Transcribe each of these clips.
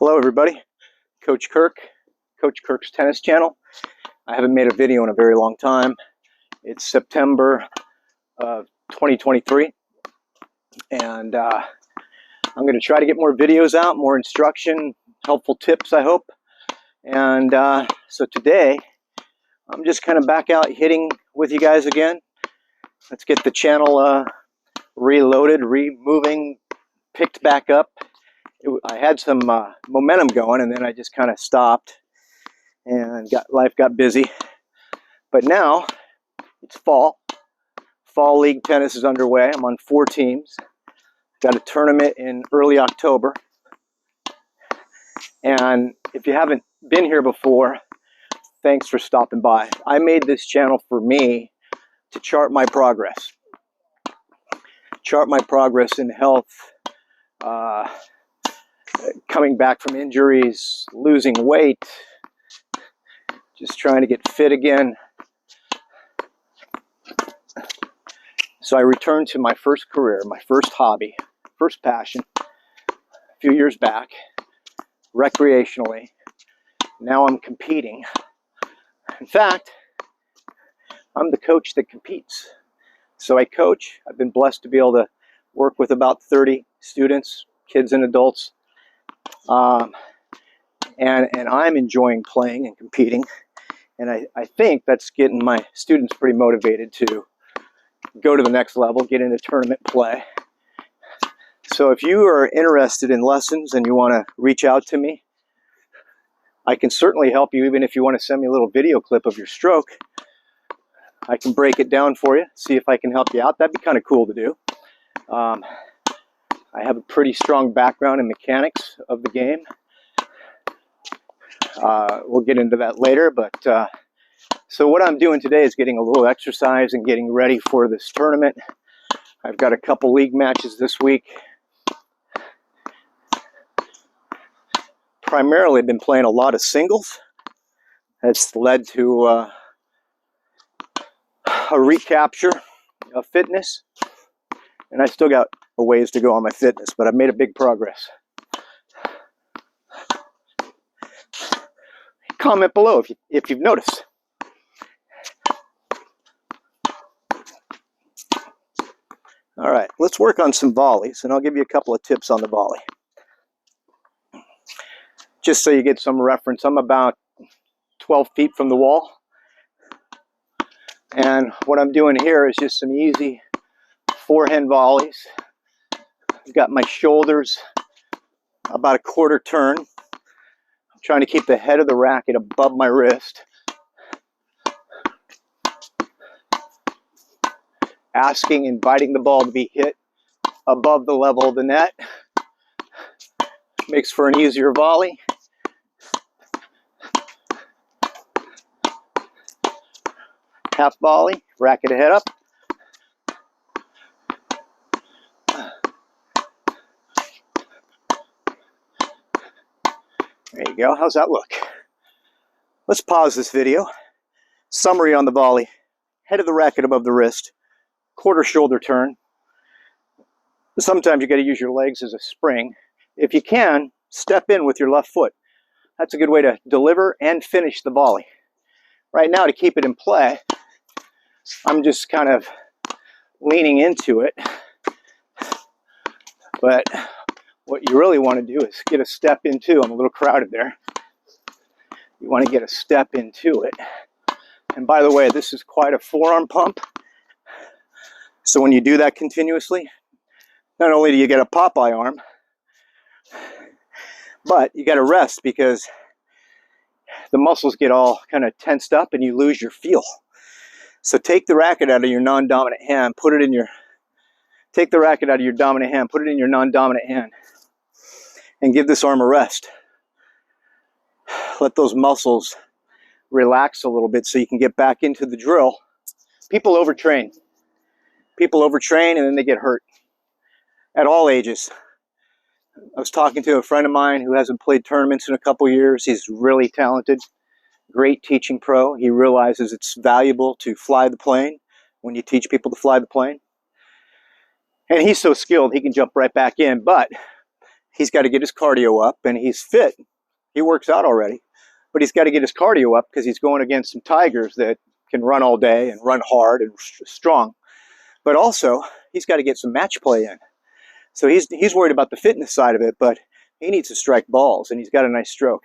Hello everybody, Coach Kirk, Coach Kirk's Tennis Channel. I haven't made a video in a very long time. It's September of 2023 and I'm going to try to get more videos out, more instruction, helpful tips I hope. And so today I'm just kind of back out hitting with you guys again. Let's get the channel reloaded, removing, picked back up. I had some momentum going, and then I just kind of stopped, and life got busy. But now it's fall. Fall league tennis is underway. I'm on 4 teams. Got a tournament in early October. And if you haven't been here before, thanks for stopping by. I made this channel for me to chart my progress. Chart my progress in health, coming back from injuries, losing weight, just trying to get fit again. So I returned to my first career, my first hobby, first passion, a few years back, recreationally. Now I'm competing. In fact, I'm the coach that competes. So I coach. I've been blessed to be able to work with about 30 students, kids and adults. And I'm enjoying playing and competing, and I think that's getting my students pretty motivated to go to the next level, get into tournament play. So if you are interested in lessons and you want to reach out to me, I can certainly help you. Even if you want to send me a little video clip of your stroke, I can break it down for you, see if I can help you out. That'd be kind of cool to do. I have a pretty strong background in mechanics of the game. We'll get into that later, but so what I'm doing today is getting a little exercise and getting ready for this tournament. I've got a couple league matches this week. Primarily been playing a lot of singles. That's led to a recapture of fitness, and I still got a ways to go on my fitness, but I've made a big progress. Comment below if you've noticed. All right, let's work on some volleys, and I'll give you a couple of tips on the volley. Just so you get some reference, I'm about 12 feet from the wall. And what I'm doing here is just some easy forehand volleys. I've got my shoulders about a quarter turn. I'm trying to keep the head of the racket above my wrist. Asking, inviting the ball to be hit above the level of the net. Makes for an easier volley. Half volley, racket head up. There you go. How's that look? Let's pause this video. Summary on the volley. Head of the racket above the wrist. Quarter shoulder turn. Sometimes you got to use your legs as a spring. If you can, step in with your left foot. That's a good way to deliver and finish the volley. Right now, to keep it in play, I'm just kind of leaning into it. But what you really want to do is get a step into. I'm a little crowded there. You want to get a step into it. And by the way, this is quite a forearm pump. So when you do that continuously, not only do you get a Popeye arm, but you got to rest because the muscles get all kind of tensed up and you lose your feel. So take the racket out of your non-dominant hand, take the racket out of your dominant hand, put it in your non-dominant hand, and give this arm a rest. Let those muscles relax a little bit so you can get back into the drill. People overtrain. People overtrain and then they get hurt at all ages. I was talking to a friend of mine who hasn't played tournaments in a couple years. He's really talented, great teaching pro. He realizes it's valuable to fly the plane when you teach people to fly the plane. And he's so skilled, he can jump right back in. But he's got to get his cardio up, and he's fit. He works out already, but he's got to get his cardio up because he's going against some tigers that can run all day and run hard and strong. But also, he's got to get some match play in. So he's worried about the fitness side of it, but he needs to strike balls, and he's got a nice stroke.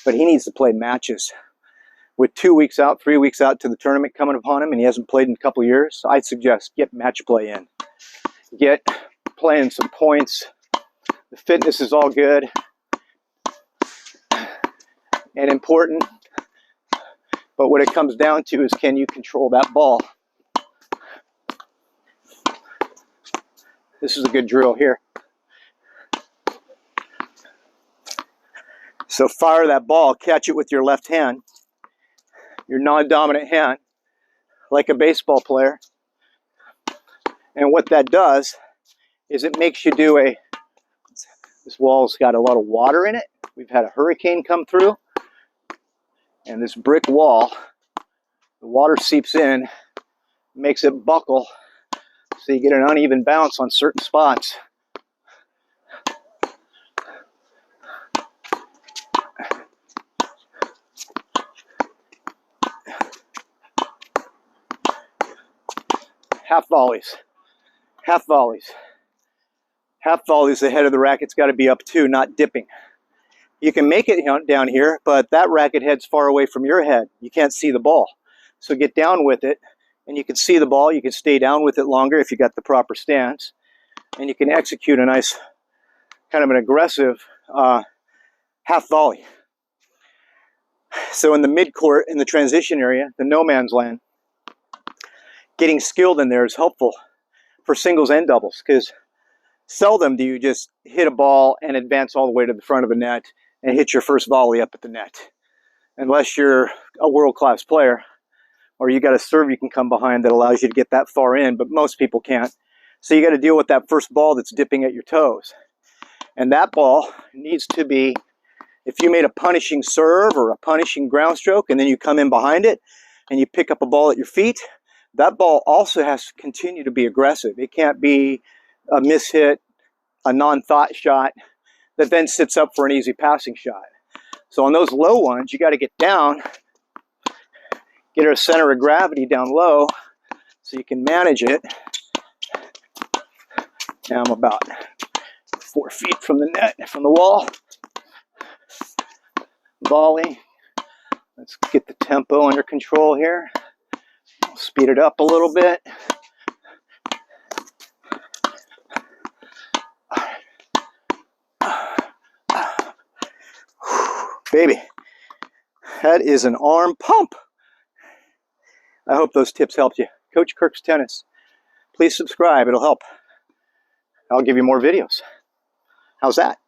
But he needs to play matches. With 2 weeks out, 3 weeks out to the tournament coming upon him, and he hasn't played in a couple of years, I'd suggest get match play in. Get playing some points. The fitness is all good and important, but what it comes down to is, can you control that ball? This is a good drill here. So fire that ball, catch it with your left hand, your non-dominant hand, like a baseball player. And what that does is it makes you do a, this wall's got a lot of water in it. We've had a hurricane come through, and this brick wall, the water seeps in, makes it buckle, so you get an uneven bounce on certain spots. Half volleys. Half volleys. Half volleys, the head of the racket's got to be up too, not dipping. You can make it down here, but that racket head's far away from your head. You can't see the ball. So get down with it, and you can see the ball. You can stay down with it longer if you got the proper stance. And you can execute a nice, kind of an aggressive half volley. So in the mid-court, in the transition area, the no man's land, getting skilled in there is helpful for singles and doubles, because seldom do you just hit a ball and advance all the way to the front of the net and hit your first volley up at the net. Unless you're a world-class player, or you got a serve you can come behind that allows you to get that far in, but most people can't. So you got to deal with that first ball that's dipping at your toes. And that ball needs to be, if you made a punishing serve or a punishing ground stroke and then you come in behind it and you pick up a ball at your feet, that ball also has to continue to be aggressive. It can't be a mishit, a non-thought shot that then sits up for an easy passing shot. So on those low ones, you got to get down, get a center of gravity down low so you can manage it. Now I'm about 4 feet from the net, from the wall. Volley. Let's get the tempo under control here. I'll speed it up a little bit. Baby, that is an arm pump. I hope those tips helped you. Coach Kirk's Tennis. Please subscribe, it'll help. I'll give you more videos. How's that?